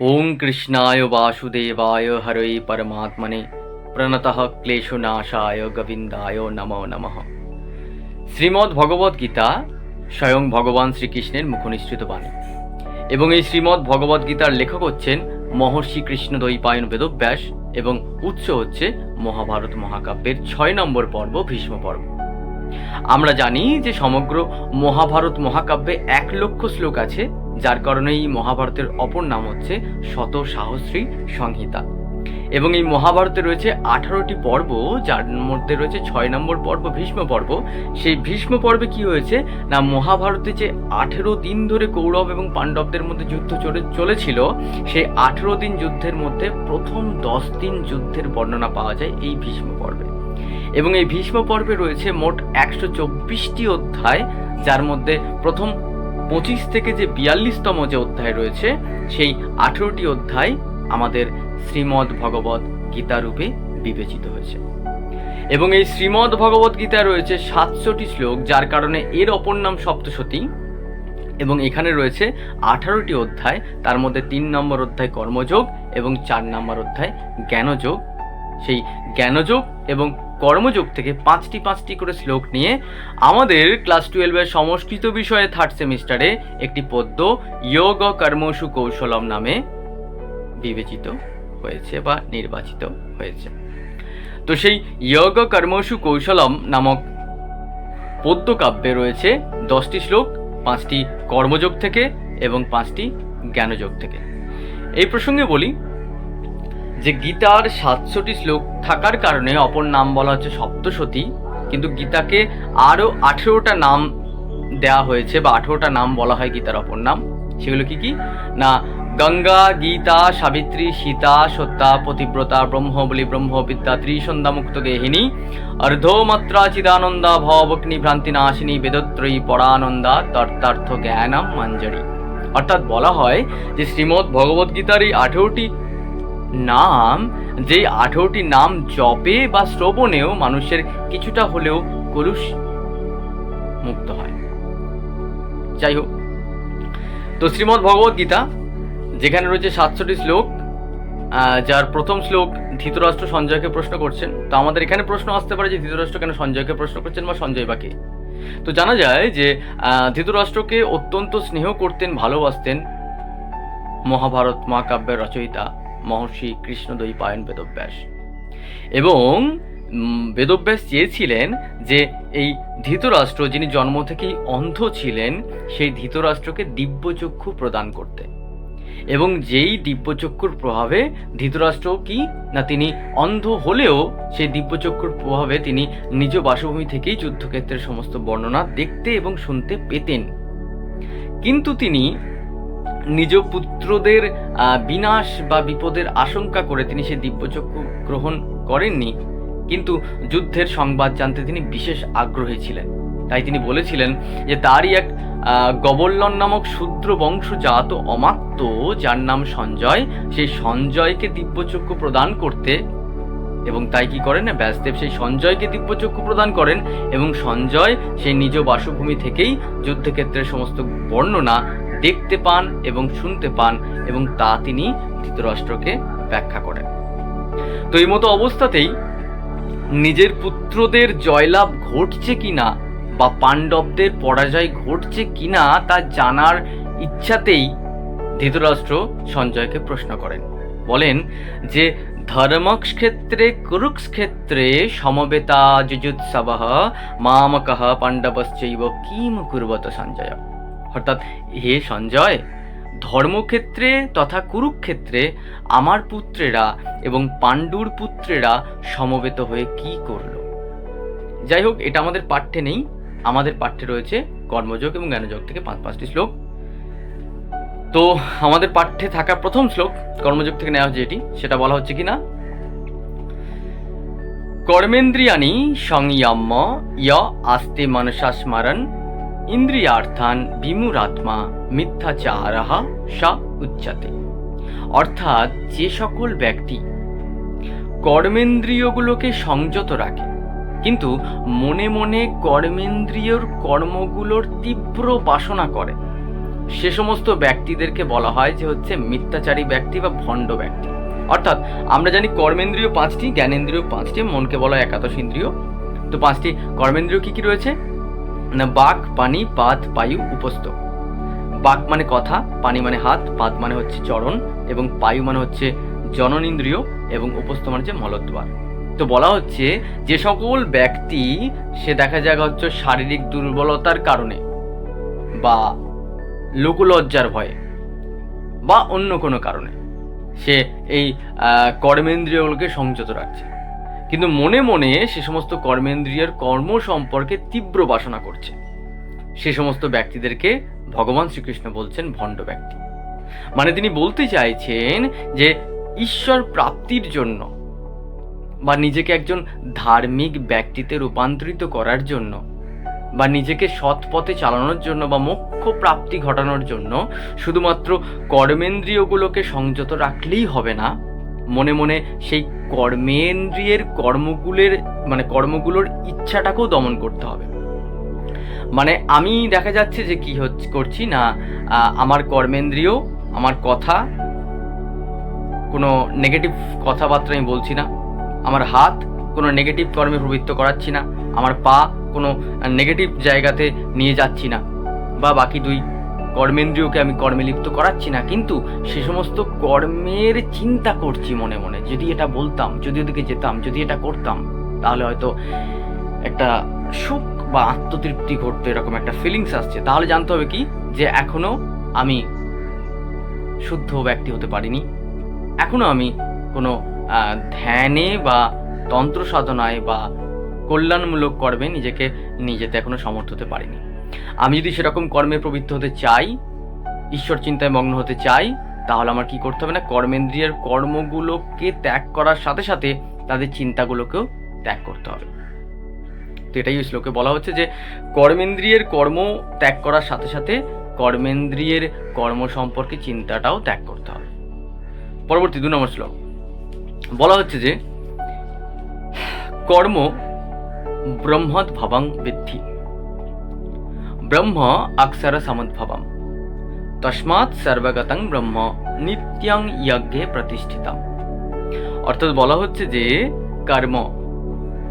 ओं कृष्णाय वासुदेवाय हरे परमात्मने प्रणतः क्लेशनाशाय गोविंदाय नमो नमः। শ্রীমদ্ ভগবদ গীতা স্বয়ং ভগবান শ্রীকৃষ্ণের মুখনিসৃত বাণী এবং এই শ্রীমদ্ ভগবদ গীতার লেখক হচ্ছেন মহর্ষি কৃষ্ণদ্বৈপায়ন বেদব্যাস এবং উৎস হচ্ছে মহাভারত মহাকাব্যের ৬ নম্বর পর্ব ভীষ্ম পর্ব। আমরা জানি যে সমগ্র মহাভারত মহাকাব্যে ১ লক্ষ শ্লোক আছে, যার কারণে এই মহাভারতের অপর নাম হচ্ছে শত সাহস্রী সংহিতা। এবং এই মহাভারতে রয়েছে ১৮টি পর্ব, যার মধ্যে রয়েছে ৬ নম্বর পর্ব ভীষ্ম পর্ব। সেই ভীষ্ম পর্বে কি হয়েছে না, মহাভারতে যে ১৮ দিন ধরে কৌরব এবং পাণ্ডবদের মধ্যে যুদ্ধ চলেছিল, সেই ১৮ দিন যুদ্ধের মধ্যে প্রথম ১০ দিন যুদ্ধের বর্ণনা পাওয়া যায় এই ভীষ্ম পর্বে। এবং এই ভীষ্ম পর্বে রয়েছে মোট ১২৪টি অধ্যায়, যার মধ্যে প্রথম ২৫ থেকে যে ৪২তম যে অধ্যায় রয়েছে, সেই ১৮টি অধ্যায় আমাদের শ্রীমদ্ ভগবদ গীতা রূপে বিবেচিত হয়েছে। এবং এই শ্রীমদ্ ভগবদ গীতা রয়েছে ৭০০টি শ্লোক, যার কারণে এর অপর নাম সপ্তশতী। এবং এখানে রয়েছে ১৮টি অধ্যায়, তার মধ্যে ৩ নম্বর অধ্যায় কর্মযোগ এবং ৪ নম্বর অধ্যায় জ্ঞানযোগ। সেই জ্ঞানযোগ এবং কর্মযোগ থেকে ৫টি করে শ্লোক নিয়ে আমাদের ক্লাস 12-এর সংস্কৃত বিষয়ে 3rd সেমিস্টারে একটি পদ্য যোগ কর্মসু কৌশলম নামে বিবেচিত হয়েছে বা নির্বাচিত হয়েছে। তো সেই যোগ কর্মসু কৌশলম নামক পদ্য কাব্যে রয়েছে 10টি শ্লোক, 5টি কর্মযোগ থেকে এবং 5টি জ্ঞানযোগ থেকে। এই প্রসঙ্গে বলি যে গীতার ৭০০টি শ্লোক থাকার কারণে অপর নাম বলা হচ্ছে সপ্তশতী, কিন্তু গীতাকে আরও ১৮টা নাম দেওয়া হয়েছে বা 18টা নাম বলা হয় গীতার অপর নাম। সেগুলো কি কি না, গঙ্গা, গীতা, সাবিত্রী, সীতা, সত্যা, পতিব্রতা, ব্রহ্মবলি, ব্রহ্মবিদ্যা, ত্রিসন্ধ্যা মুক্ত গেহিনী, অর্ধমাত্রা চিদানন্দা, ভবগ্নি ভ্রান্তি নাশিনী, বেদত্রয়ী পরানন্দা, তর্তার্থ জ্ঞানম মঞ্জরি। অর্থাৎ বলা হয় যে শ্রীমদ্ ভগবদ গীতার এই 18টি নাম, যে 18টি নাম জপে বা শ্রবণেও মানুষের কিছুটা হলেও কলুষ মুক্ত হয়। যাই হোক, তো শ্রীমদ্ ভগবদ গীতা যেখানে রয়েছে ৭০০টি শ্লোক, যার প্রথম শ্লোক ধৃতরাষ্ট্র সঞ্জয়কে প্রশ্ন করছেন। তো আমাদের এখানে প্রশ্ন আসতে পারে যে ধৃতরাষ্ট্র কেন সঞ্জয়কে প্রশ্ন করছেন বা সঞ্জয় বা কে? তো জানা যায় যে ধৃতরাষ্ট্রকে অত্যন্ত স্নেহ করতেন, ভালোবাসতেন মহাভারত মহাকাব্যের রচয়িতা মহর্ষি কৃষ্ণদ্বৈপায়ন বেদব্যাস। এবং বেদব্যাস চেয়েছিলেন যে এই ধৃতরাষ্ট্র, যিনি জন্ম থেকেই অন্ধ ছিলেন, সেই ধৃতরাষ্ট্রকে দিব্যচক্ষু প্রদান করতে। এবং যেই দিব্যচক্ষুর প্রভাবে ধৃতরাষ্ট্র কি না, তিনি অন্ধ হলেও সেই দিব্যচক্ষুর প্রভাবে তিনি নিজ বাসভূমি থেকেই যুদ্ধক্ষেত্রের সমস্ত বর্ণনা দেখতে এবং শুনতে পেতেন। কিন্তু তিনি নিজ পুত্রদের বিনাশ বা বিপদের আশঙ্কা করে তিনি সেই দিব্যচক্ষু গ্রহণ করেননি, কিন্তু যুদ্ধের সংবাদ জানতে তিনি বিশেষ আগ্রহী ছিলেন। তাই তিনি বলেছিলেন যে তারই এক গবল্লন নামক শূদ্র বংশজাত অমাত্য, যার নাম সঞ্জয়, সেই সঞ্জয়কে দিব্যচক্ষু প্রদান করতে। এবং তাই কি করেন না, ব্যাসদেব সেই সঞ্জয়কে দিব্যচক্ষু প্রদান করেন এবং সঞ্জয় সেই নিজ বাসভূমি থেকেই যুদ্ধক্ষেত্রের সমস্ত বর্ণনা দেখতে পান এবং শুনতে পান, এবং তা তিনি ধৃতরাষ্ট্রকে ব্যাখ্যা করেন। তো এই মতো অবস্থাতেই নিজের পুত্রদের জয়লাভ ঘটছে কিনা বা পাণ্ডবদের পরাজয় ঘটছে কিনা তা জানার ইচ্ছাতেই ধৃতরাষ্ট্র সঞ্জয়কে প্রশ্ন করেন। বলেন যে ধর্মক্ষেত্রে কুরুক্ষেত্রে সমবেতা যুযুৎসবঃ মামকঃ পাণ্ডবশ্চৈব কিম কুর্বত সঞ্জয়। অর্থাৎ হে সঞ্জয়, ধর্মক্ষেত্রে তথা কুরুক্ষেত্রে আমার পুত্রেরা এবং পাণ্ডুর পুত্রেরা সমবেত হয়ে কি করল? যাই হোক, এটা আমাদের পাঠ্যে নেই। আমাদের পাঠ্যে রয়েছে কর্মযোগ এবং জ্ঞানযোগ থেকে 5টি শ্লোক। তো আমাদের পাঠ্যে থাকা প্রথম শ্লোক কর্মযোগ থেকে নেওয়া যেটি, সেটা বলা হচ্ছে কি না, কর্মেন্দ্রিয়াণি সংযম্য য় আস্তে মনসা স্মরণ ইন্দ্রিয়ার্থান বিমূঢ়াত্মা মিথ্যাচারঃ স উচ্যতে। অর্থাৎ যে সকল ব্যক্তি কর্মেন্দ্রিয়গুলোকে সংযত রাখে কিন্তু মনে মনে কর্মেন্দ্রিয়র কর্মগুলোর তীব্র বাসনা করে, সে সমস্ত ব্যক্তিদেরকে বলা হয় যে হচ্ছে মিথ্যাচারী ব্যক্তি বা ভণ্ড ব্যক্তি। অর্থাৎ আমরা জানি কর্মেন্দ্রিয় 5টি, জ্ঞানেন্দ্রিয় 5টি, মনকে বলা হয় একাদশ ইন্দ্রিয়। তো 5টি কর্মেন্দ্রিয় কি কি রয়েছে না, বাক, পানি, পাদ, পায়ু, উপস্থ। বাক মানে কথা, পানি মানে হাত, পাদ মানে হচ্ছে চরণ, এবং পায়ু মানে হচ্ছে জননেন্দ্রিয়, এবং উপস্থ মানে হচ্ছে মলদ্বার। তো বলা হচ্ছে যে সকল ব্যক্তি সে দেখা যায় হচ্ছে শারীরিক দুর্বলতার কারণে বা লোকলজ্জার ভয়ে বা অন্য কোনো কারণে সে এই কর্মেন্দ্রিয়গুলোকে সংযত রাখছে, কিন্তু মনে মনে সে সমস্ত কর্মেন্দ্রিয়ের কর্ম সম্পর্কে তীব্র বাসনা করছে, সে সমস্ত ব্যক্তিদেরকে ভগবান শ্রীকৃষ্ণ বলছেন ভণ্ড ব্যক্তি। মানে তিনি বলতে চাইছেন যে ঈশ্বর প্রাপ্তির জন্য বা নিজেকে একজন ধার্মিক ব্যক্তিতে রূপান্তরিত করার জন্য বা নিজেকে সৎ পথে চালানোর জন্য বা মোক্ষ প্রাপ্তি ঘটানোর জন্য শুধুমাত্র কর্মেন্দ্রিয়গুলোকে সংযত রাখলেই হবে না, মনে মনে সেই কর্মেন্দ্রিয়ের কর্মগুলোর ইচ্ছাটাকেও দমন করতে হবে। মানে আমি দেখা যাচ্ছে যে কি করছি না, আমার কর্মেন্দ্রিয়, আমার কথা, কোনো নেগেটিভ কথাবার্তা আমি বলছি না, আমার হাত কোনো নেগেটিভ কর্মে প্রবৃত্ত করাচ্ছি না, আমার পা কোনো নেগেটিভ জায়গাতে নিয়ে যাচ্ছি না, বা বাকি 2 কর্মেন্দ্রিয়কে আমি কর্মে লিপ্ত করাচ্ছি না, কিন্তু সে সমস্ত কর্মের চিন্তা করছি মনে মনে, যদি এটা বলতাম, যদি ওদিকে যেতাম, যদি এটা করতাম, তাহলে হয়তো একটা সুখ বা আত্মতৃপ্তি ঘটতো, এরকম একটা ফিলিংস আসছে। তাহলে জানতে হবে কি যে এখনো আমি শুদ্ধ ব্যক্তি হতে পারিনি, এখনো আমি কোনো ধ্যানে বা তন্ত্র সাধনায় বা কল্যাণমূলক কর্মে নিজেকে নিয়ে যেতে এখনো সমর্থ হতে পারিনি। আমি যদি সেরকম কর্মে প্রবৃত্ত হতে চাই, ঈশ্বর চিন্তায় মগ্ন হতে চাই, তাহলে আমার কি করতে হবে না, কর্মেন্দ্রিয়ের কর্মগুলোকে ত্যাগ করার সাথে সাথে তাদের চিন্তাগুলোকেও ত্যাগ করতে হবে। তো এটাই শ্লোকে বলা হচ্ছে যে কর্মেন্দ্রিয়ের কর্ম ত্যাগ করার সাথে সাথে কর্মেন্দ্রিয়ের কর্ম সম্পর্কে চিন্তাটাও ত্যাগ করতে হবে। পরবর্তী 2 নম্বর শ্লোক বলা হচ্ছে যে কর্ম ব্রহ্মৎ ভবং বিদ্ধি, ব্রহ্ম অক্ষর সমদ্ভবম, তস্মাৎ সর্বগতং ব্রহ্ম নিত্যং যজ্ঞে প্রতিষ্ঠিতম। অর্থাৎ বলা হচ্ছে যে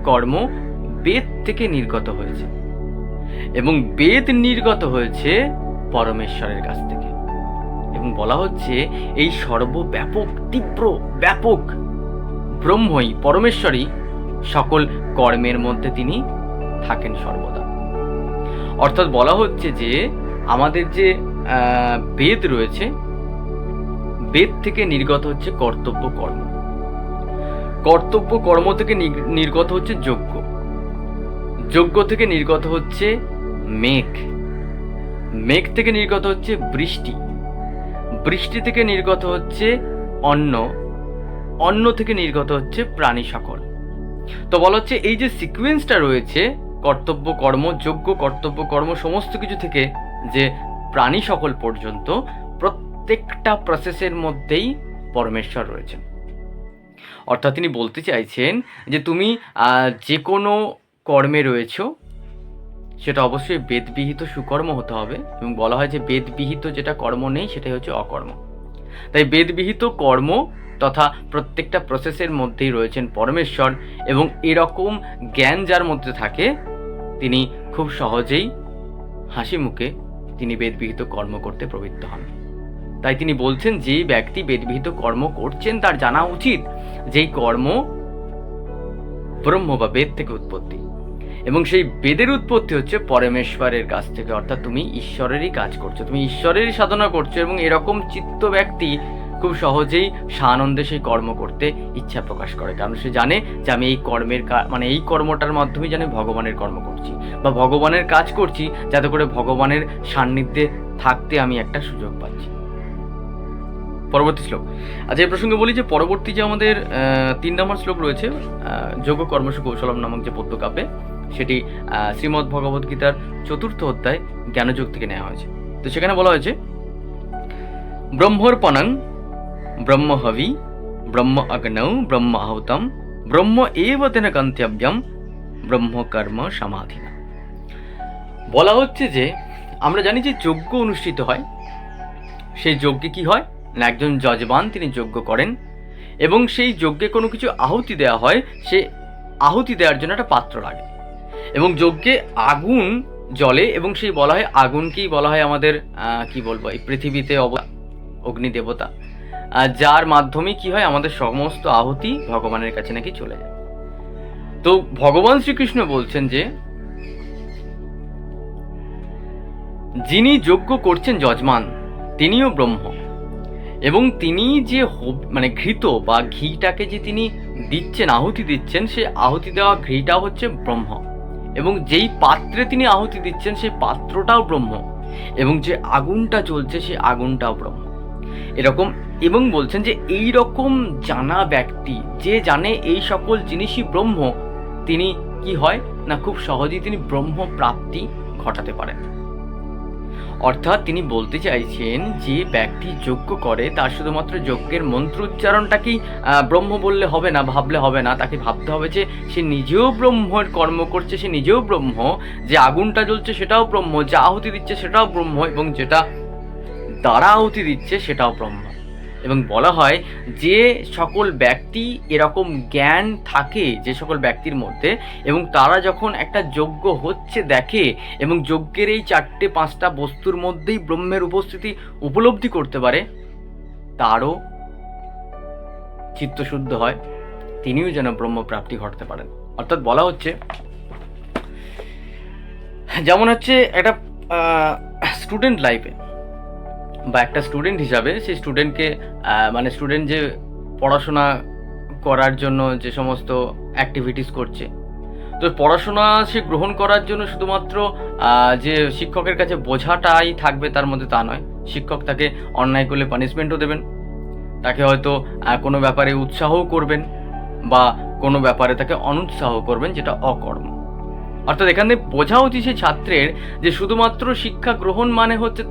কর্ম বেদ থেকে নির্গত হয়েছে, এবং বেদ নির্গত হয়েছে পরমেশ্বরের কাছ থেকে, এবং বলা হচ্ছে এই সর্বব্যাপক তীব্র ব্যাপক ব্রহ্মই, পরমেশ্বরই সকল কর্মের মধ্যে তিনি থাকেন সর্বদা। অর্থাৎ বলা হচ্ছে যে আমাদের যে বেদ রয়েছে, বেদ থেকে নির্গত হচ্ছে কর্তব্য কর্ম, কর্তব্য কর্ম থেকে নির্গত হচ্ছে যজ্ঞ, যজ্ঞ থেকে নির্গত হচ্ছে মেঘ, মেঘ থেকে নির্গত হচ্ছে বৃষ্টি, বৃষ্টি থেকে নির্গত হচ্ছে অন্ন, অন্ন থেকে নির্গত হচ্ছে প্রাণী সকল। তো বলা হচ্ছে এই যে সিকোয়েন্সটা রয়েছে, কর্তব্য কর্ম, যজ্ঞ, কর্তব্য কর্ম, সমস্ত কিছু থেকে যে প্রাণী সকল পর্যন্ত প্রত্যেকটা প্রসেসের মধ্যেই পরমেশ্বর রয়েছেন। অর্থাৎ তিনি বলতে চাইছেন যে তুমি যে কোনো কর্মে রয়েছো, সেটা অবশ্যই বেদবিহিত সুকর্ম হতে হবে, এবং বলা হয় যে বেদবিহিত যেটা কর্ম নেই সেটাই হচ্ছে অকর্ম। তাই বেদবিহিত কর্ম তথা প্রত্যেকটা প্রসেসের মধ্যেই রয়েছেন পরমেশ্বর, এবং এরকম জ্ঞান যার মধ্যে থাকে তিনি খুব সহজেই হাসি মুখে তিনি বেদবিহিত কর্ম করতে প্রবৃত্ত হন। তাই তিনি বলছেন যে ব্যক্তি বেদবিহিত কর্ম করছেন তার জানা উচিত যেই কর্ম ব্রহ্ম বা বেদ থেকে উৎপত্তি, এবং সেই বেদের উৎপত্তি হচ্ছে পরমেশ্বরের কাছ থেকে। অর্থাৎ তুমি ঈশ্বরেরই কাজ করছো, তুমি ঈশ্বরেরই সাধনা করছো, এবং এরকম চিত্ত ব্যক্তি খুব সহজেই সানন্দে সেই কর্ম করতে ইচ্ছা প্রকাশ করে, কারণ সে জানে যে আমি এই কর্মের এই কর্মটার মাধ্যমে জানি ভগবানের কর্ম করছি বা ভগবানের কাজ করছি, যাতে করে ভগবানের সান্নিধ্যে থাকতে আমি একটা সুযোগ পাচ্ছি। পরবর্তী শ্লোক। আচ্ছা, এই প্রসঙ্গে বলি যে পরবর্তী যে আমাদের 3 নম্বর শ্লোক রয়েছে যোগ কর্মসু কৌশলম নামক যে পদ্যকাব্যে, সেটি শ্রীমদ্ ভগবদ গীতার 4th অধ্যায় জ্ঞানযোগ থেকে নেওয়া হয়েছে। তো সেখানে বলা হয়েছে ব্রহ্মর্পণং ব্রহ্ম হবি ব্রহ্ম অগ্নৌ ব্রহ্ম আহুতম ব্রহ্ম এব তেন গন্তব্যম ব্রহ্ম কর্ম সমাধিনা। বলা হচ্ছে যে আমরা জানি যে যজ্ঞ অনুষ্ঠিত হয় সেই যজ্ঞে কি হয় না, একজন যজমান তিনি যজ্ঞ করেন এবং সেই যজ্ঞে কোনো কিছু আহুতি দেওয়া হয়, সে আহুতি দেওয়ার জন্য একটা পাত্র লাগে এবং যজ্ঞে আগুন জ্বলে এবং সেই বলা হয় আগুনকেই বলা হয় আমাদের কি বলবো এই পৃথিবীতে অগ্নি দেবতা, যার মাধ্যমে কি হয় আমাদের সমস্ত আহুতি ভগবানের কাছে নাকি চলে যায়। তো ভগবান শ্রীকৃষ্ণ বলছেন যে যিনি যজ্ঞ করছেন যজমান তিনিও ব্রহ্ম এবং তিনি যে মানে ঘৃত বা ঘিটাকে যে তিনি দিচ্ছেন আহুতি দিচ্ছেন, সে আহুতি দেওয়া ঘিটা হচ্ছে ব্রহ্ম এবং যেই পাত্রে তিনি আহুতি দিচ্ছেন সেই পাত্রটাও ব্রহ্ম এবং যে আগুনটা চলছে সেই আগুনটাও ব্রহ্ম এরকম। এবং বলছেন যে এই রকম জানা ব্যক্তি যে জানে এই সকল জিনিসই ব্রহ্ম, তিনি কি হয় না খুব সহজেই তিনি ব্রহ্ম প্রাপ্তি ঘটাতে পারেন। অর্থাৎ তিনি বলতে চাইছেন যে ব্যক্তি যজ্ঞ করে তার শুধুমাত্র যজ্ঞের মন্ত্র উচ্চারণটাকেই ব্রহ্ম বললে হবে না, ভাবলে হবে না, তাকে ভাবতে হবে যে সে নিজেও ব্রহ্মের কর্ম করছে, সে নিজেও ব্রহ্ম, যে আগুনটা জ্বলছে সেটাও ব্রহ্ম, যা আহুতি দিচ্ছে সেটাও ব্রহ্ম এবং যেটা দ্বারা আহুতি দিচ্ছে সেটাও ব্রহ্ম। এবং বলা হয় যে সকল ব্যক্তি এরকম জ্ঞান থাকে যে সকল ব্যক্তির মধ্যে এবং তারা যখন একটা যজ্ঞ হচ্ছে দেখে এবং যজ্ঞের এই 4-5টা বস্তুর মধ্যেই ব্রহ্মের উপস্থিতি উপলব্ধি করতে পারে, তারও চিত্তশুদ্ধ হয়, তিনিও যেন ব্রহ্মপ্রাপ্তি ঘটতে পারেন। অর্থাৎ বলা হচ্ছে যেমন হচ্ছে একটা স্টুডেন্ট লাইফে বা একটা স্টুডেন্ট হিসাবে সেই স্টুডেন্টকে মানে স্টুডেন্ট যে পড়াশোনা করার জন্য যে সমস্ত অ্যাক্টিভিটিস করছে, তো পড়াশোনা সে গ্রহণ করার জন্য শুধুমাত্র যে শিক্ষকের কাছে বোঝাটাই থাকবে তার মধ্যে তা নয়, শিক্ষক তাকে অন্যায় করলে পানিশমেন্টও দেবেন, তাকে হয়তো কোনো ব্যাপারে উৎসাহও করবেন বা কোনো ব্যাপারে তাকে অনুৎসাহ করবেন, যেটা অকর্ম। অর্থাৎ এখানে বোঝা উচিত সেই ছাত্রের যে শুধুমাত্র শিক্ষা গ্রহণ মানে হচ্ছে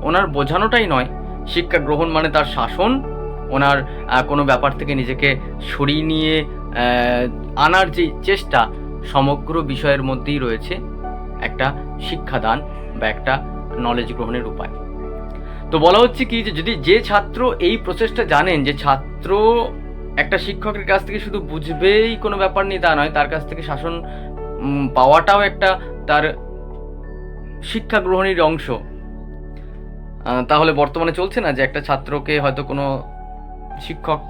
ওনার বোঝানোটাই নয়, শিক্ষা গ্রহণ মানে তার শাসন, ওনার কোনো ব্যাপার থেকে নিজেকে সরিয়ে নিয়ে আনার যে চেষ্টা, সমগ্র বিষয়ের মধ্যেই রয়েছে একটা শিক্ষাদান বা একটা নলেজ গ্রহণের উপায়। তো বলা হচ্ছে কি যে যদি যে ছাত্র এই প্রসেসটা জানেন যে ছাত্র একটা শিক্ষকের কাছ থেকে শুধু বুঝবেই কোনো ব্যাপার নেই তা নয়, তার কাছ থেকে শাসন পাওয়াটাও একটা তার শিক্ষা গ্রহণের অংশ। তাহলে বর্তমানে চলছে না যে একটা ছাত্রকে হয়তো কোনো শিক্ষক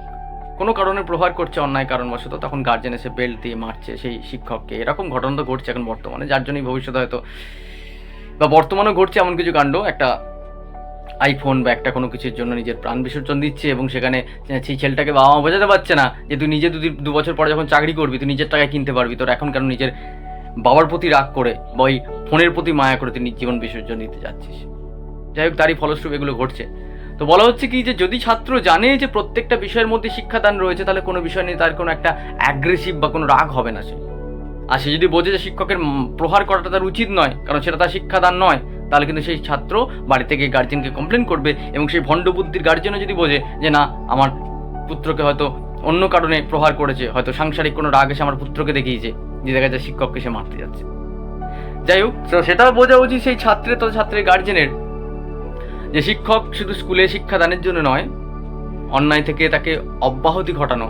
কোনো কারণে প্রহার করছে অন্যায় কারণবশত, তখন গার্জেন এসে বেল্ট দিয়ে মারছে সেই শিক্ষককে, এরকম ঘটনা তো ঘটছে এখন বর্তমানে, যার জন্যই ভবিষ্যতে হয়তো বা বর্তমানেও ঘটছে এমন কিছু কাণ্ড, একটা আইফোন বা একটা কোনো কিছুর জন্য নিজের প্রাণ বিসর্জন দিচ্ছে এবং সেখানে সেই ছেলেটাকে বাবা মা বোঝাতে পারছে না যে তুই নিজে 2 বছর পরে যখন চাকরি করবি তুই নিজের টাকায় কিনতে পারবি, তোর এখন কেন নিজের বাবার প্রতি রাগ করে বা ওই ফোনের প্রতি মায়া করে তুই জীবন বিসর্জন দিতে যাচ্ছিস। যাই হোক, তারই ফলস্বরূপ এগুলো ঘটছে। তো বলা হচ্ছে কি যে যদি ছাত্র জানে যে প্রত্যেকটা বিষয়ের মধ্যে শিক্ষাদান রয়েছে, তাহলে কোনো বিষয় নিয়ে তার কোনো একটা অ্যাগ্রেসিভ বা কোনো রাগ হবে না সে। আর সে যদি বোঝে যে শিক্ষকের প্রহার করাটা তার উচিত নয়, কারণ সেটা তার শিক্ষাদান নয়, তাহলে কিন্তু সেই ছাত্র বাড়িতে গিয়ে গার্জেনকে কমপ্লেন করবে এবং সেই ভণ্ড বুদ্ধির গার্জেনও যদি বোঝে যে না আমার পুত্রকে হয়তো অন্য কারণে প্রহার করেছে, হয়তো সাংসারিক কোনো রাগ এসে আমার পুত্রকে দেখিয়েছে, যে দেখা যায় শিক্ষককে সে মারতে যাচ্ছে। যাই হোক, সেটাও বোঝা উচিত সেই ছাত্রের তো ছাত্রের গার্জেনের যে শিক্ষক শুধু স্কুলে শিক্ষাদানের জন্য নয়, অন্যায় থেকে তাকে অব্যাহতি ঘটানো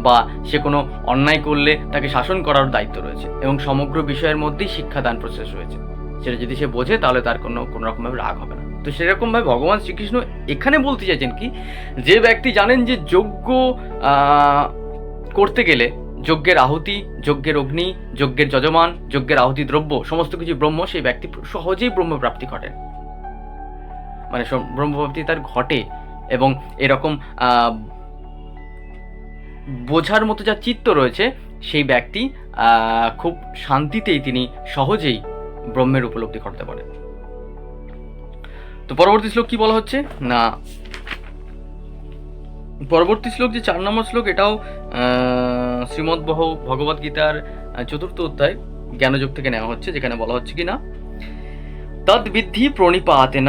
বা সে কোনো অন্যায় করলে তাকে শাসন করার দায়িত্ব রয়েছে এবং সমগ্র বিষয়ের মধ্যেই শিক্ষাদান প্রসেস রয়েছে। সেটা যদি সে বোঝে তাহলে তার কোনো রকমভাবে রাগ হবে না। তো সেরকমভাবে ভগবান শ্রীকৃষ্ণ এখানে বলতে চাইছেন কি, যে ব্যক্তি জানেন যে যজ্ঞ করতে গেলে যজ্ঞের আহুতি, যজ্ঞের অগ্নি, যজ্ঞের যজমান, যজ্ঞের আহুতি দ্রব্য সমস্ত কিছু ব্রহ্ম, সেই ব্যক্তি সহজেই ব্রহ্মপ্রাপ্তি ঘটে, মানে ব্রহ্মপ্রাপ্তি তার ঘটে এবং এরকম বোঝার মতো যা চিত্ত রয়েছে সেই ব্যক্তি খুব শান্তিতেই তিনি সহজেই ব্রহ্মের উপলব্ধি করতে পারেন। তো পরবর্তী শ্লোক কি বলা হচ্ছে না, পরবর্তী শ্লোক যে 4 নম্বর শ্লোক, এটাও শ্রীমদ্ ভগবদ গীতার 4th অধ্যায় জ্ঞানযোগ থেকে নেওয়া হচ্ছে, যেখানে বলা হচ্ছে কি না, তদ বিদ্ধি প্রণিপাতেন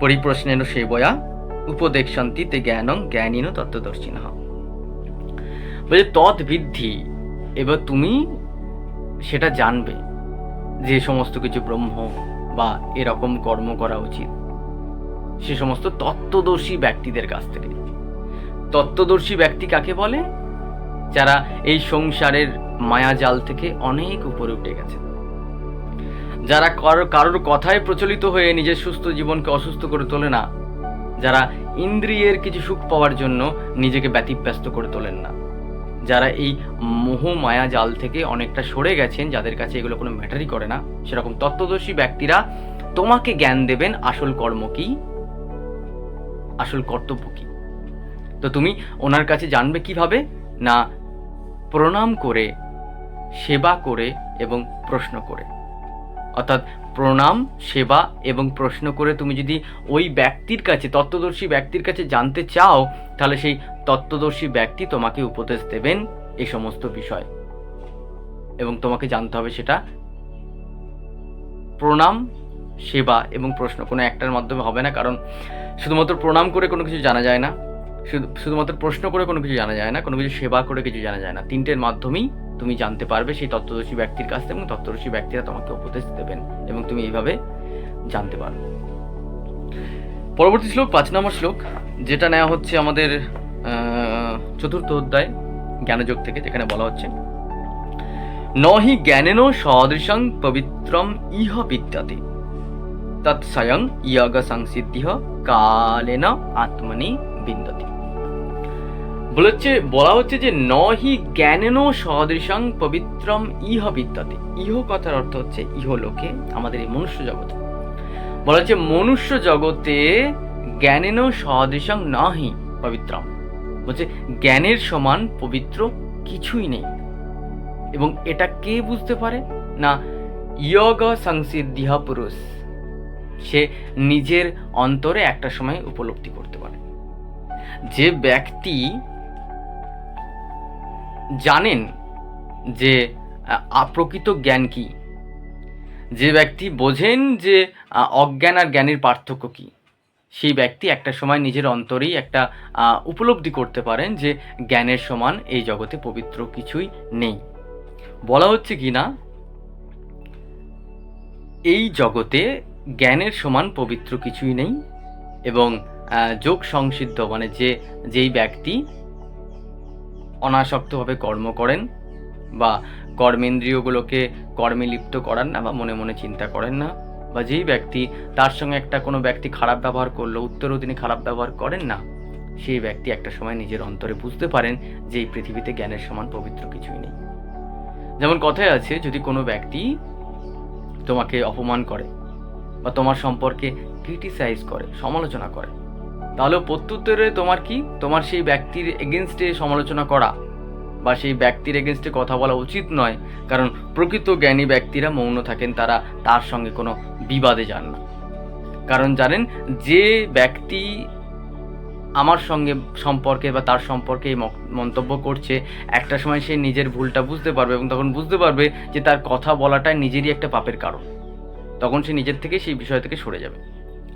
পরিপ্রশ্নেন সেবয়া উপদেক্ষন্তি তে জ্ঞানং জ্ঞানীন তত্ত্বদর্শিনঃ। বলে তদ বিদ্ধি, এবার তুমি সেটা জানবে যে সমস্ত কিছু ব্রহ্ম বা এরকম কর্ম করা উচিত, সে সমস্ত তত্ত্বদর্শী ব্যক্তিদের কাছ থেকে। তত্ত্বদর্শী ব্যক্তি কাকে বলে? যারা এই সংসারের মায়াজাল থেকে অনেক উপরে উঠে গেছে, যারা কারোর কথায় প্রচলিত হয়ে নিজের সুস্থ জীবনকে অসুস্থ করে তোলে না, যারা ইন্দ্রিয়ের কিছু সুখ পাওয়ার জন্য নিজেকে ব্যতিব্যস্ত করে তোলেন না, যারা এই মোহ মায়া জাল থেকে অনেকটা সরে গেছেন, যাদের কাছে এগুলো কোনো ম্যাটারই করে না, সেরকম তত্ত্বদর্শী ব্যক্তিরা তোমাকে জ্ঞান দেবেন আসল কর্ম কি, আসল কর্তব্য কি। তো তুমি ওনার কাছে জানবে কিভাবে? না প্রণাম করে, সেবা করে এবং প্রশ্ন করে। অর্থাৎ প্রণাম, সেবা এবং প্রশ্ন করে তুমি যদি ওই ব্যক্তির কাছে, তত্ত্বদর্শী ব্যক্তির কাছে জানতে চাও, তাহলে সেই তত্ত্বদর্শী ব্যক্তি তোমাকে উপদেশ দেবেন এই সমস্ত বিষয়। এবং তোমাকে জানতে হবে সেটা প্রণাম, সেবা এবং প্রশ্ন, কোনো একটার মাধ্যমে হবে না। কারণ শুধুমাত্র প্রণাম করে কোনো কিছু জানা যায় না, শুধুমাত্র প্রশ্ন করে কোনো কিছু জানা যায় না, কোনো কিছু সেবা করে কিছু জানা যায় না। তিনটের মাধ্যমেই তুমি জানতে পারবে সেই তত্ত্বদর্শী ব্যক্তির কাছ থেকে, এবং তত্ত্বদর্শী ব্যক্তিরা তোমাকে উপদেশ দেবেন এবং তুমি এইভাবে জানতে পারবে। পরবর্তী শ্লোক 5 নম্বর শ্লোক, যেটা নেওয়া হচ্ছে আমাদের 4th অধ্যায় জ্ঞানযোগ থেকে, যেখানে বলা হচ্ছে নহি জ্ঞানেন সদৃশং পবিত্রম ইহ বিদ্যতে তৎ স্বয়ং ইয়গ সংসিদ্ধিঃ কালেন আত্মনি বিন্দতি। বলা হচ্ছে যে নহি জ্ঞানেন সদৃশং পবিত্রম ইহ বিদ্যতে। ইহ কথার অর্থ হচ্ছে ইহলোকে, আমাদের এই মনুষ্য জগতে। বলা হচ্ছে মনুষ্য জগতে জ্ঞানেন সদৃশং নহি পবিত্রম, বলছে জ্ঞানের সমান পবিত্র কিছুই নেই। এবং এটা কে বুঝতে পারে? না ইয়োগ সংসিদ্ধিঃ পুরুষ, সে নিজের অন্তরে একটা সময় উপলব্ধি করতে পারে। যে ব্যক্তি জানেন যে প্রকৃত জ্ঞান কি, যে ব্যক্তি বোঝেন যে অজ্ঞান আর জ্ঞানের পার্থক্য কি, সেই ব্যক্তি একটা সময় নিজের অন্তরেই একটা উপলব্ধি করতে পারেন যে জ্ঞানের সমান এই জগতে পবিত্র কিছুই নেই। বলা হচ্ছে কি না এই জগতে জ্ঞানের সমান পবিত্র কিছুই নেই। এবং যোগ সংসিদ্ধ মানে যেই ব্যক্তি অনাসক্তভাবে কর্ম করেন বা কর্মেন্দ্রিয়গুলোকে কর্মে লিপ্ত করান না বা মনে মনে চিন্তা করেন না, বা যেই ব্যক্তি তার সঙ্গে কোনো ব্যক্তি খারাপ ব্যবহার করলো উত্তরেও তিনি খারাপ ব্যবহার করেন না, সেই ব্যক্তি একটা সময় নিজের অন্তরে বুঝতে পারেন যে এই পৃথিবীতে জ্ঞানের সমান পবিত্র কিছুই নেই। যেমন কথায় আছে, যদি কোনো ব্যক্তি তোমাকে অপমান করে বা তোমার সম্পর্কে ক্রিটিসাইজ করে, সমালোচনা করে, তাহলে প্রত্যুত্তরে তোমার কি, তোমার সেই ব্যক্তির এগেনস্টে সমালোচনা করা বা সেই ব্যক্তির এগেনস্টে কথা বলা উচিত নয়। কারণ প্রকৃত জ্ঞানী ব্যক্তিরা মৌন থাকেন, তারা তার সঙ্গে কোনো বিবাদে যান না। কারণ জানেন যে ব্যক্তি আমার সঙ্গে সম্পর্কে বা তার সম্পর্কে এই মন্তব্য করছে, একটা সময় সে নিজের ভুলটা বুঝতে পারবে এবং তখন বুঝতে পারবে যে তার কথা বলাটাই নিজেরই একটা পাপের কারণ। তখন সে নিজের থেকে সেই বিষয় থেকে সরে যাবে।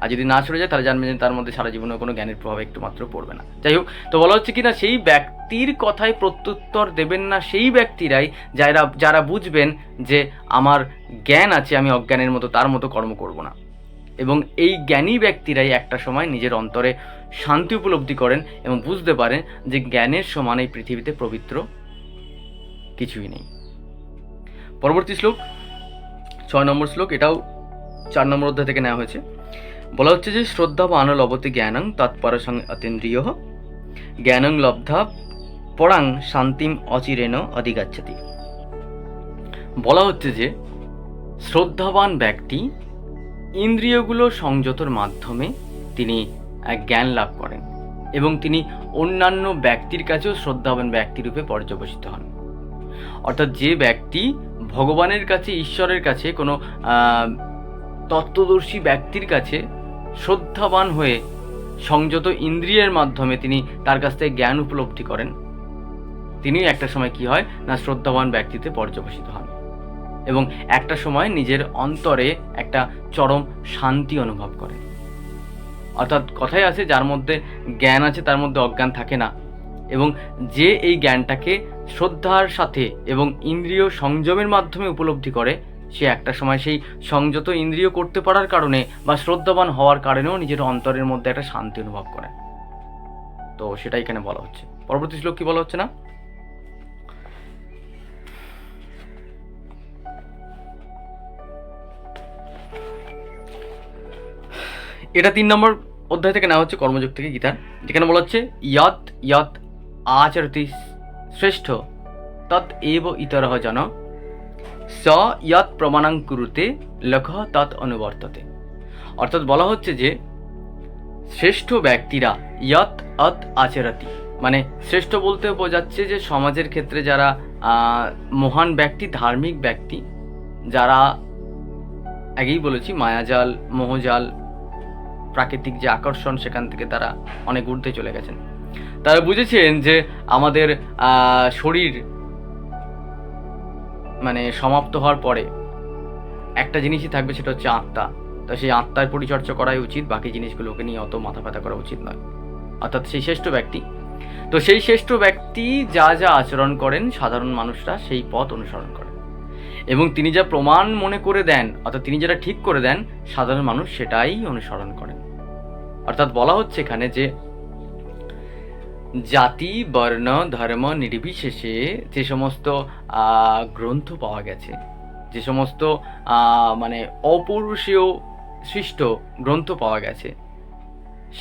আর যদি না সরে যায় তাহলে জানবে যে তার মধ্যে সারা জীবনে কোনো জ্ঞানের প্রভাব একটু মাত্র পড়বে না। যাই হোক, তো বলা হচ্ছে কি না সেই ব্যক্তির কথায় প্রত্যুত্তর দেবেন না সেই ব্যক্তিরাই যারা বুঝবেন যে আমার জ্ঞান আছে, আমি অজ্ঞানের মতো তার মতো কর্ম করব না। এবং এই জ্ঞানী ব্যক্তিরাই একটা সময় নিজের অন্তরে শান্তি উপলব্ধি করেন এবং বুঝতে পারেন যে জ্ঞানের সমান এই পৃথিবীতে পবিত্র কিছুই নেই। পরবর্তী শ্লোক 6 নম্বর শ্লোক, এটাও 4 নম্বর অধ্যায় থেকে নেওয়া হয়েছে। বলা হচ্ছে যে শ্রদ্ধাবান লভতে জ্ঞানং তৎপরসং অতীন্দ্রিয় জ্ঞানং লব্ধা পরাং শান্তিম অচিরেণ অধিগচ্ছতি। বলা হচ্ছে যে শ্রদ্ধাবান ব্যক্তি ইন্দ্রিয়গুলো সংযতর মাধ্যমে তিনি জ্ঞান লাভ করেন এবং তিনি অন্যান্য ব্যক্তির কাছেও শ্রদ্ধাবান ব্যক্তিরূপে পর্যবসিত হন। অর্থাৎ যে ব্যক্তি ভগবানের কাছে, ঈশ্বরের কাছে, কোনো তত্ত্বদর্শী ব্যক্তির কাছে শ্রদ্ধাবান হয়ে সংযত ইন্দ্রিয়ের মাধ্যমে তিনি তার কাছ থেকে জ্ঞান উপলব্ধি করেন, তিনি একটা সময় কি হয় না শ্রদ্ধাবান ব্যক্তিতে পর্যবসিত হন এবং একটা সময় নিজের অন্তরে একটা চরম শান্তি অনুভব করেন। অর্থাৎ কথাই আছে, যার মধ্যে জ্ঞান আছে তার মধ্যে অজ্ঞান থাকে না। এবং যে এই জ্ঞানটাকে শ্রদ্ধার সাথে এবং ইন্দ্রিয় সংযমের মাধ্যমে উপলব্ধি করে, সে একটা সময় সেই সংযত ইন্দ্রিয় করতে পারার কারণে বা শ্রদ্ধাবান হওয়ার কারণেও নিজের অন্তরের মধ্যে একটা শান্তি অনুভব করে। তো সেটাই এখানে বলা হচ্ছে। পরবর্তী শ্লোক কি বলা হচ্ছে না, এটা 3 নম্বর অধ্যায় থেকে নেওয়া হচ্ছে, কর্মযোগ থেকে গীতার, যেখানে বলা হচ্ছে ইয়ৎ ইয়ৎ আচরতি শ্রেষ্ঠ তৎ এব ইতরঃ জন স ইয়ৎ প্রমাণং কুরুতে লক্ষ তৎ অনুবর্ততে। অর্থাৎ বলা হচ্ছে যে শ্রেষ্ঠ ব্যক্তিরা ইয়ৎ অৎ আচরতি, মানে শ্রেষ্ঠ বলতে বোঝাচ্ছে যে সমাজের ক্ষেত্রে যারা মহান ব্যক্তি, ধার্মিক ব্যক্তি, যারা আগেই বলেছি মায়াজাল, মোহজাল, প্রাকৃতিক যে আকর্ষণ সেখান থেকে তারা অনেক ঊর্ধ্বে চলে গেছেন। তারা বুঝেছেন যে আমাদের শরীর মানে সমাপ্ত হওয়ার পরে একটা জিনিসই থাকবে, সেটা হচ্ছে আত্মা। তো সেই আত্মার পরিচর্যা করাই উচিত, বাকি জিনিসগুলোকে নিয়ে অত মাথা ব্যথা করা উচিত নয়। অর্থাৎ সেই শ্রেষ্ঠ ব্যক্তি, তো সেই শ্রেষ্ঠ ব্যক্তি যা যা আচরণ করেন সাধারণ মানুষরা সেই পথ অনুসরণ করেন, এবং তিনি যা প্রমাণ মনে করে দেন, অর্থাৎ তিনি যেটা ঠিক করে দেন, সাধারণ মানুষ সেটাই অনুসরণ করেন। অর্থাৎ বলা হচ্ছে এখানে যে জাতি, বর্ণ, ধর্ম নির্বিশেষে যে সমস্ত গ্রন্থ পাওয়া গেছে, যে সমস্ত মানে অপৌরুষীয় সৃষ্ট গ্রন্থ পাওয়া গেছে,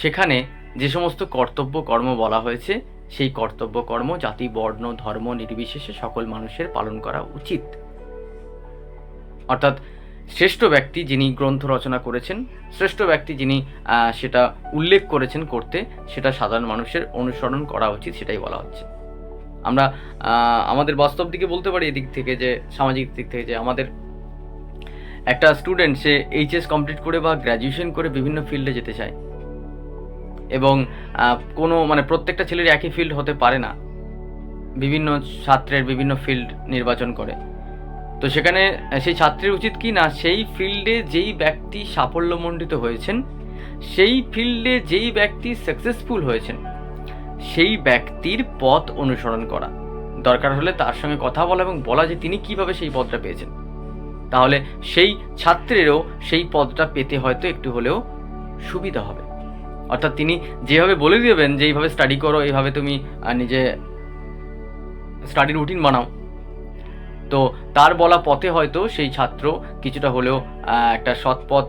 সেখানে যে সমস্ত কর্তব্য কর্ম বলা হয়েছে, সেই কর্তব্য কর্ম জাতি, বর্ণ, ধর্ম নির্বিশেষে সকল মানুষের পালন করা উচিত। অর্থাৎ শ্রেষ্ঠ ব্যক্তি যিনি গ্রন্থ রচনা করেছেন, শ্রেষ্ঠ ব্যক্তি যিনি সেটা উল্লেখ করেছেন করতে, সেটা সাধারণ মানুষের অনুসরণ করা উচিত, সেটাই বলা হচ্ছে। আমরা আমাদের বাস্তব দিকে বলতে পারি, এদিক থেকে যে সামাজিক দিক থেকে, যে আমাদের একটা স্টুডেন্ট সে এইচএস কমপ্লিট করে বা গ্র্যাজুয়েশন করে বিভিন্ন ফিল্ডে যেতে চায়, এবং কোনো মানে প্রত্যেকটা ছেলের একই ফিল্ড হতে পারে না, বিভিন্ন ছাত্রের বিভিন্ন ফিল্ড নির্বাচন করে। তো সেখানে সেই ছাত্রের উচিত কি না, সেই ফিল্ডে যেই ব্যক্তি সাফল্যমণ্ডিত হয়েছেন, সেই ফিল্ডে যেই ব্যক্তি সাকসেসফুল হয়েছেন, সেই ব্যক্তির পথ অনুসরণ করা, দরকার হলে তার সঙ্গে কথা বলা এবং বলা যে তিনি কিভাবে সেই পদটা পেয়েছেন। তাহলে সেই ছাত্রেরও সেই পদটা পেতে হয়তো একটু হলেও সুবিধা হবে। অর্থাৎ তিনি যেভাবে বলে দেবেন যে এইভাবে স্টাডি করো, এইভাবে তুমি নিজে স্টাডি রুটিন বানাও, তো তার বলা পথে হয়তো সেই ছাত্র কিছুটা হলেও একটা সৎপথ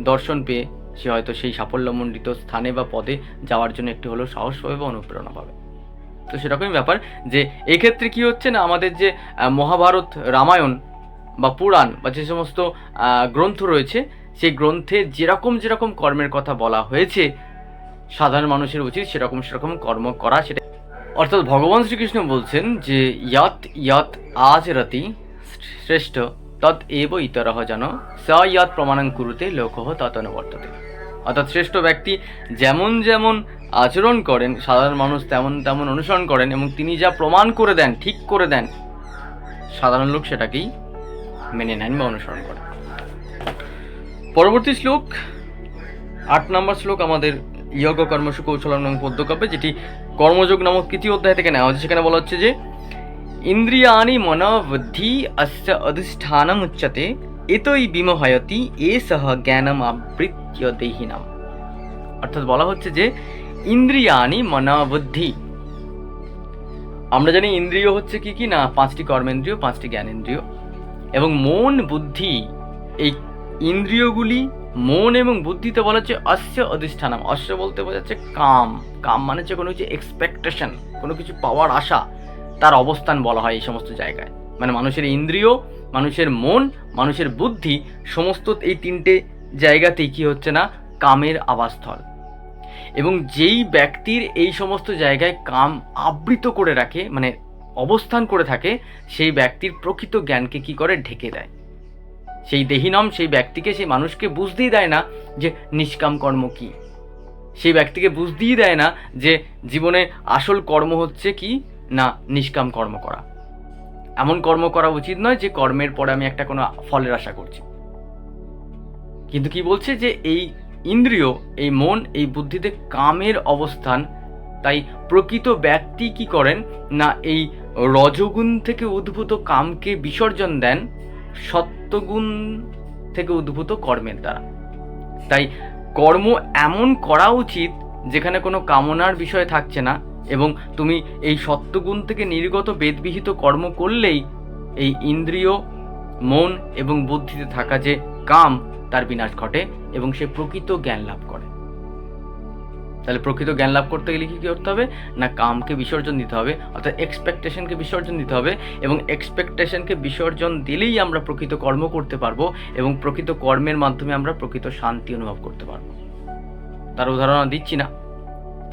দর্শন পেয়ে সে হয়তো সেই সাফল্যমণ্ডিত স্থানে বা পদে যাওয়ার জন্য একটু হলেও সাহস পাবে বা অনুপ্রেরণা পাবে। তো সেরকমই ব্যাপার যে এক্ষেত্রে কি হচ্ছে না, আমাদের যে মহাভারত, রামায়ণ বা পুরাণ বা যে সমস্ত গ্রন্থ রয়েছে, সেই গ্রন্থে যেরকম যেরকম কর্মের কথা বলা হয়েছে, সাধারণ মানুষের উচিত সেরকম কর্ম করা। সেটা অর্থাৎ ভগবান শ্রীকৃষ্ণ বলছেন যে ইয়ৎ ইয়ৎ আচরতি শ্রেষ্ঠ তৎ এব ইতরঃ জন স ইয়ৎ প্রমাণং কুরুতে লোকঃ তৎ অনুবর্ততে। অর্থাৎ শ্রেষ্ঠ ব্যক্তি যেমন যেমন আচরণ করেন, সাধারণ মানুষ তেমন তেমন অনুসরণ করেন, এবং তিনি যা প্রমাণ করে দেন, ঠিক করে দেন, সাধারণ লোক সেটাকেই মেনে নেন বা অনুসরণ করেন। পরবর্তী শ্লোক 8 নম্বর শ্লোক আমাদের যোগ কর্মসু কৌশলম নামক পদ্যকাব্যে, যেটি কর্মযোগ নামক তৃতীয় অধ্যায় থেকে নেওয়া হচ্ছে। সেখানে বলা হচ্ছে যে ইন্দ্রিয়াণি মন বুদ্ধি অস্য অধিষ্ঠানম উচ্যতে এতই বিমোহয়তি এসহ জ্ঞানম আবৃত্য দেহিনাম। অর্থাৎ বলা হচ্ছে যে ইন্দ্রিয়াণি মন বুদ্ধি, আমরা জানি ইন্দ্রিয় হচ্ছে কি কি না, 5টি কর্মেন্দ্রিয়, 5টি জ্ঞানেন্দ্রিয়, এবং মন বুদ্ধি, এই ইন্দ্রিয়গুলি মন এবং বুদ্ধিতে বলা হচ্ছে অস্য অধিষ্ঠানম। অস্য বলতে বোঝাচ্ছে কাম, কাম মানে হচ্ছে কোনো কিছু এক্সপেকটেশন, কোনো কিছু পাওয়ার আশা, তার অবস্থান বলা হয় এই সমস্ত জায়গায়। মানে মানুষের ইন্দ্রিয়, মানুষের মন, মানুষের বুদ্ধি, সমস্ত এই 3টে জায়গাতেই কি হচ্ছে না, কামের আবাসস্থল। এবং যেই ব্যক্তির এই সমস্ত জায়গায় কাম আবৃত করে রাখে, মানে অবস্থান করে থাকে, সেই ব্যক্তির প্রকৃত জ্ঞানকে কি করে, ঢেকে দেয়। সেই দেহিনম, সেই ব্যক্তিকে, সেই মানুষকে বুঝতেই দেয় না যে নিষ্কাম কর্ম কি, সেই ব্যক্তিকে বুঝতেই দেয় না যে জীবনে আসল কর্ম হচ্ছে কি না, নিষ্কাম কর্ম করা। এমন কর্ম করা উচিত নয় যে কর্মের পরে আমি একটা কোনো ফলের আশা করছি। কিন্তু কি বলছে যে এই ইন্দ্রিয়, এই মন, এই বুদ্ধিতে কামের অবস্থান। তাই প্রকৃত ব্যক্তি কি করেন না, এই রজগুণ থেকে উদ্ভূত কামকে বিসর্জন দেন, সত্য সত্যগুণ থেকে উদ্ভূত কর্মের দ্বারা। তাই কর্ম এমন করা উচিত যেখানে কোনো কামনার বিষয় থাকছে না, এবং তুমি এই সত্যগুণ থেকে নির্গত বেদবিহিত কর্ম করলেই এই ইন্দ্রিয়, মন এবং বুদ্ধিতে থাকা যে কাম তার বিনাশ ঘটে এবং সে প্রকৃত জ্ঞান লাভ করে। তাহলে প্রকৃত জ্ঞান লাভ করতে গেলে কি করতে হবে না, কামকে বিসর্জন দিতে হবে, অর্থাৎ এক্সপেকটেশনকে বিসর্জন দিতে হবে, এবং এক্সপেকটেশনকে বিসর্জন দিলেই আমরা প্রকৃত কর্ম করতে পারবো এবং প্রকৃত কর্মের মাধ্যমে আমরা প্রকৃত শান্তি অনুভব করতে পারবো। তার উদাহরণ দিচ্ছি না,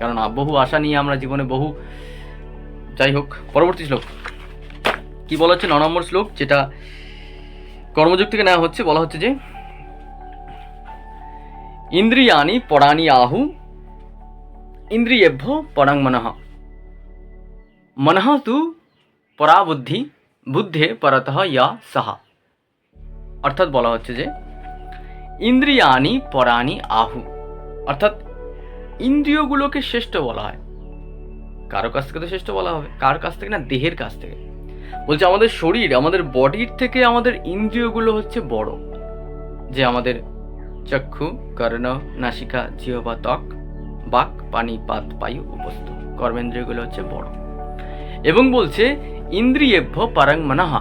কারণ বহু আশা নিয়ে আমরা জীবনে বহু, যাই হোক। পরবর্তী শ্লোক কি বলা হচ্ছে, 9 নম্বর শ্লোক, যেটা কর্মযোগ থেকে নেওয়া হচ্ছে। বলা হচ্ছে যে ইন্দ্রিয়ানি পরাণি আহু ইন্দ্রিয়েভ্য পরাং মনঃ মনঃ তু পরা বুদ্ধি বুদ্ধে পরতঃ ইয়া সাহা। অর্থাৎ বলা হচ্ছে যে ইন্দ্রিয়ানি পরাণি আহু, অর্থাৎ ইন্দ্রিয়গুলোকে শ্রেষ্ঠ বলা হয়। কারো কাছ থেকে তো শ্রেষ্ঠ বলা হবে, কার কাছ থেকে না, দেহের কাছ থেকে। বলছে আমাদের শরীর, আমাদের বডির থেকে আমাদের ইন্দ্রিয়গুলো হচ্ছে বড়, যে আমাদের চক্ষু, কর্ণ, নাসিকা, জিহ্বা, ত্বক, বাক, পানি, পাত, বায়ু, উপস্থ, কর্মেন্দ্রিয়গুলো হচ্ছে বড়। এবং বলছে ইন্দ্রিয়েভ্য পরাং মনঃ,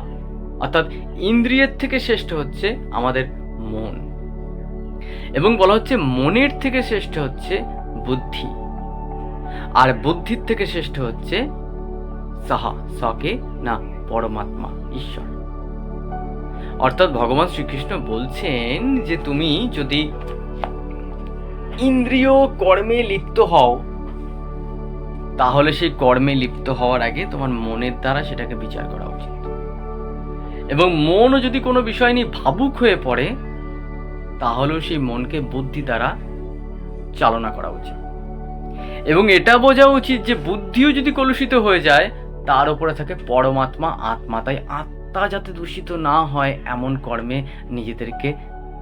অর্থাৎ ইন্দ্রিয়ের থেকে শ্রেষ্ঠ হচ্ছে আমাদের মন, এবং বলা হচ্ছে মনের থেকে শ্রেষ্ঠ হচ্ছে বুদ্ধি, আর বুদ্ধির থেকে শ্রেষ্ঠ হচ্ছে সাহা, সকে না, পরমাত্মা, ঈশ্বর। অর্থাৎ ভগবান শ্রীকৃষ্ণ বলছেন যে তুমি যদি ইন্দ্রিয় কর্মে লিপ্ত হও, তাহলে সেই কর্মে লিপ্ত হওয়ার আগে তোমার মনের দ্বারা সেটাকে বিচার করা উচিত, এবং মনও যদি কোনো বিষয় নিয়ে ভাবুক হয়ে পড়ে, তাহলেও সেই মনকে বুদ্ধি দ্বারা চালনা করা উচিত। এবং এটা বোঝা উচিত যে বুদ্ধিও যদি কলুষিত হয়ে যায়, তার উপরে থাকে পরমাত্মা, আত্মা। তাই আত্মা যাতে দূষিত না হয় এমন কর্মে নিজেদেরকে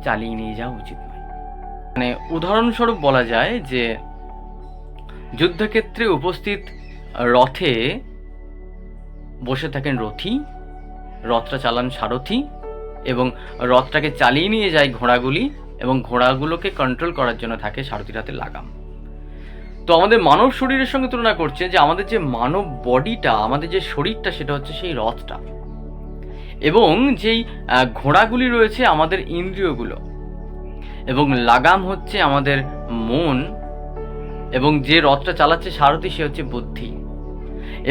চালিয়ে নিয়ে যাওয়া উচিত নয়। মানে উদাহরণস্বরূপ বলা যায় যে যুদ্ধক্ষেত্রে উপস্থিত রথে বসে থাকেন রথী, রথটা চালান সারথী, এবং রথটাকে চালিয়ে নিয়ে যায় ঘোড়াগুলি, এবং ঘোড়াগুলোকে কন্ট্রোল করার জন্য থাকে সারথীর হাতে লাগাম। তো আমাদের মানব শরীরের সঙ্গে তুলনা করছে যে আমাদের যে মানব বডিটা, আমাদের যে শরীরটা, সেটা হচ্ছে সেই রথটা, এবং যেই ঘোড়াগুলি রয়েছে আমাদের ইন্দ্রিয়গুলো, এবং লাগাম হচ্ছে আমাদের মন, এবং যে রথটা চালাচ্ছে সারথী সে হচ্ছে বুদ্ধি,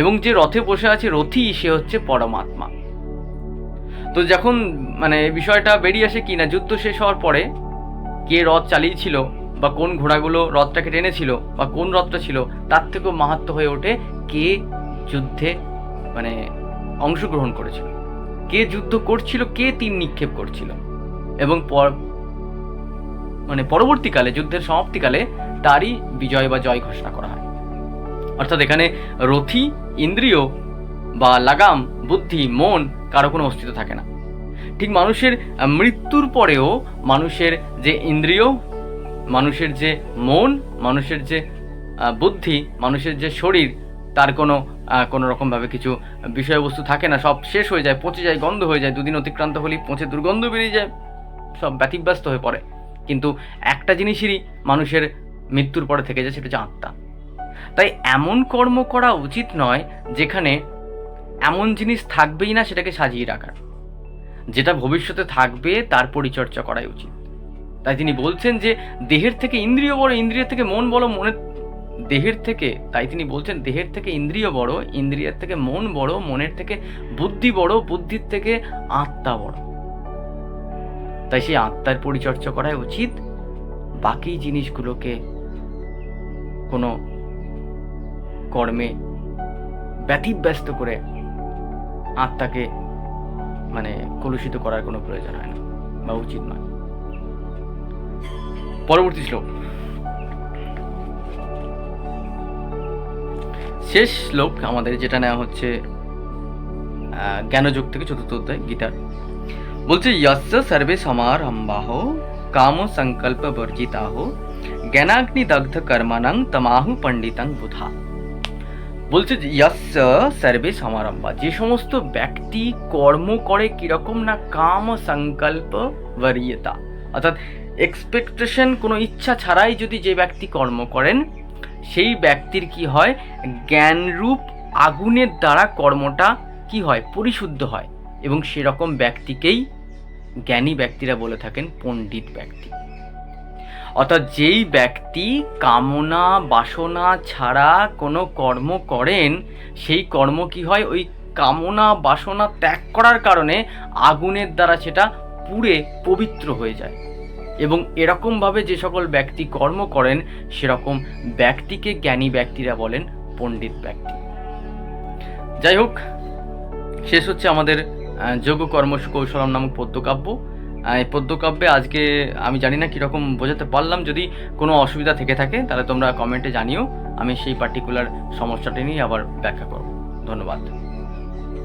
এবং যে রথে বসে আছে রথী সে হচ্ছে পরমাত্মা। তো যখন মানে বিষয়টা বেরিয়ে আসে কি না, যুদ্ধ শেষ হওয়ার পরে কে রথ চালিয়েছিল বা কোন ঘোড়াগুলো রথটাকে টেনেছিল বা কোন রথটা ছিল, তার থেকেও মাহাত্ম্য হয়ে ওঠে কে যুদ্ধে মানে অংশগ্রহণ করেছিল, কে যুদ্ধ করছিল, কে তীর নিক্ষেপ করছিল, এবং মানে পরবর্তীকালে যুদ্ধের সমাপ্তিকালে তারই বিজয় বা জয় ঘোষণা করা হয়। অর্থাৎ এখানে রথী, ইন্দ্রিয় বা লাগাম, বুদ্ধি, মন কারো কোনো অস্তিত্ব থাকে না। ঠিক মানুষের মৃত্যুর পরেও মানুষের যে ইন্দ্রিয়, মানুষের যে মন, মানুষের যে বুদ্ধি, মানুষের যে শরীর, তার কোনো রকমভাবে কিছু বিষয়বস্তু থাকে না, সব শেষ হয়ে যায়, পচে যায়, গন্ধ হয়ে যায়, দুদিন অতিক্রান্ত হলেই পচে দুর্গন্ধ বেরিয়ে যায়, সব ব্যতিব্যস্ত হয়ে পড়ে। কিন্তু একটা জিনিসেরই মানুষের মৃত্যুর পরে থেকে যায়, সেটা হচ্ছে আত্মা। তাই এমন কর্ম করা উচিত নয় যেখানে এমন জিনিস থাকবেই না সেটাকে সাজিয়ে রাখার, যেটা ভবিষ্যতে থাকবে তার পরিচর্যা করাই উচিত। তাই তিনি বলছেন যে দেহের থেকে ইন্দ্রিয় বড়, ইন্দ্রিয়ের থেকে মন বড়, মনের দেহের থেকে, তাই তিনি বলছেন দেহের থেকে ইন্দ্রিয় বড়, ইন্দ্রিয়ের থেকে মন বড়, মনের থেকে বুদ্ধি বড়, বুদ্ধির থেকে আত্মা বড়। তাই সেই আত্মার পরিচর্যা করাই উচিত, বাকি জিনিসগুলোকে কোনো কর্মে ব্যতিব্যস্ত করে আত্মাকে মানে কলুষিত করার কোনো প্রয়োজন হয় না বা উচিত নয়। পরবর্তী শ্লোক, শেষ শ্লোক আমাদের, যেটা নেওয়া হচ্ছে জ্ঞানযোগ থেকে 4th অধ্যায় গীতার। বলছে যস্য সর্বে সমারম্ভাঃ কাম সংকল্প বর্জিতাঃ জ্ঞানাগ্নি দগ্ধ কর্মণং তমাহু পণ্ডিতং বুধা। বলছে যে ইয়াস সর্বে সমারম্ভা, যে সমস্ত ব্যক্তি কর্ম করে কিরকম না কাম সংকল্প বরিয়তা, অর্থাৎ এক্সপেকটেশন, কোনো ইচ্ছা ছাড়াই যদি যে ব্যক্তি কর্ম করেন সেই ব্যক্তির কি হয়, জ্ঞানরূপ আগুনের দ্বারা কর্মটা কি হয়, পরিশুদ্ধ হয়, এবং সেরকম ব্যক্তিকেই জ্ঞানী ব্যক্তিরা বলে থাকেন পণ্ডিত ব্যক্তি। অর্থাৎ যেই ব্যক্তি কামনা বাসনা ছাড়া কোনো কর্ম করেন, সেই কর্ম কি হয়, ওই কামনা বাসনা ত্যাগ করার কারণে আগুনের দ্বারা সেটা পুড়ে পবিত্র হয়ে যায়। এবং এরকমভাবে যে সকল ব্যক্তি কর্ম করেন সেরকম ব্যক্তিকে জ্ঞানী ব্যক্তিরা বলেন পণ্ডিত ব্যক্তি। যাই হোক, শেষ হচ্ছে আমাদের যোগ কর্ম কৌশলম নামক পদ্যকাব্য। এই পদ্যকাব্যে আজকে আমি জানি না কীরকম বোঝাতে পারলাম, যদি কোনো অসুবিধা থেকে থাকে তাহলে তোমরা কমেন্টে জানিও, আমি সেই পার্টিকুলার সমস্যাটি নিয়ে আবার ব্যাখ্যা করব। ধন্যবাদ।